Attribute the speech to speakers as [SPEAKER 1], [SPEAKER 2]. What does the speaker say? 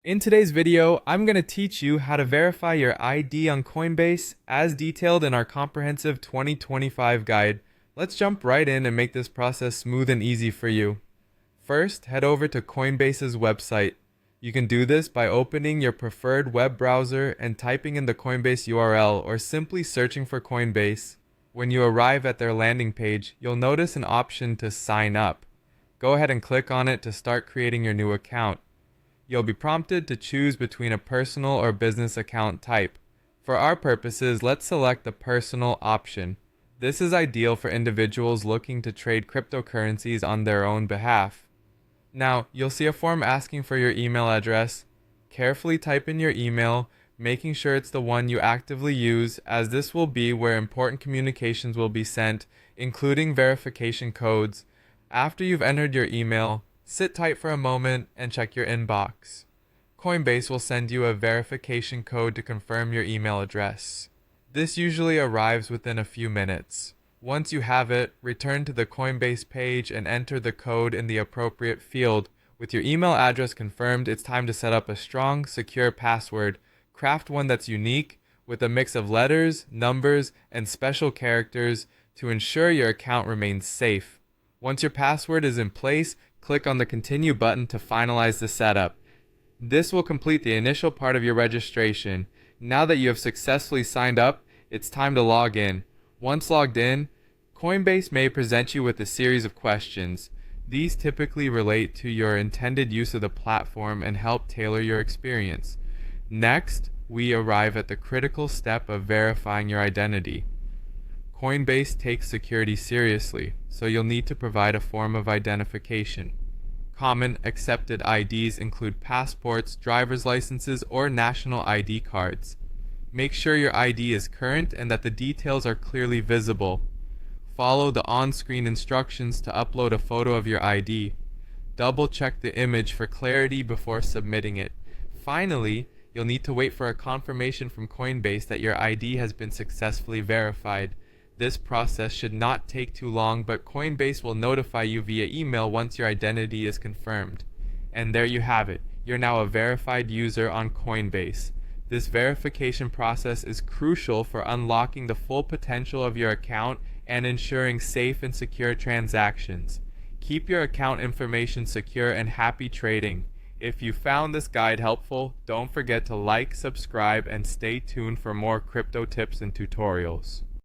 [SPEAKER 1] In today's video, I'm going to teach you how to verify your ID on Coinbase as detailed in our comprehensive 2025 guide. Let's jump right in and make this process smooth and easy for you. First, head over to Coinbase's website. You can do this by opening your preferred web browser and typing in the Coinbase URL or simply searching for Coinbase. When you arrive at their landing page, you'll notice an option to sign up. Go ahead and click on it to start creating your new account. You'll be prompted to choose between a personal or business account type. For our purposes, let's select the personal option. This is ideal for individuals looking to trade cryptocurrencies on their own behalf. Now, you'll see a form asking for your email address. Carefully type in your email, making sure it's the one you actively use, as this will be where important communications will be sent, including verification codes. After you've entered your email, sit tight for a moment and check your inbox. Coinbase will send you a verification code to confirm your email address. This usually arrives within a few minutes. Once you have it, return to the Coinbase page and enter the code in the appropriate field. With your email address confirmed, it's time to set up a strong, secure password. Craft one that's unique, with a mix of letters, numbers, and special characters to ensure your account remains safe. Once your password is in place, click on the Continue button to finalize the setup. This will complete the initial part of your registration. Now that you have successfully signed up, it's time to log in. Once logged in, Coinbase may present you with a series of questions. These typically relate to your intended use of the platform and help tailor your experience. Next, we arrive at the critical step of verifying your identity. Coinbase takes security seriously, so you'll need to provide a form of identification. Common accepted IDs include passports, driver's licenses, or national ID cards. Make sure your ID is current and that the details are clearly visible. Follow the on-screen instructions to upload a photo of your ID. Double-check the image for clarity before submitting it. Finally, you'll need to wait for a confirmation from Coinbase that your ID has been successfully verified. This process should not take too long, but Coinbase will notify you via email once your identity is confirmed. And there you have it. You're now a verified user on Coinbase. This verification process is crucial for unlocking the full potential of your account and ensuring safe and secure transactions. Keep your account information secure and happy trading. If you found this guide helpful, don't forget to like, subscribe, and stay tuned for more crypto tips and tutorials.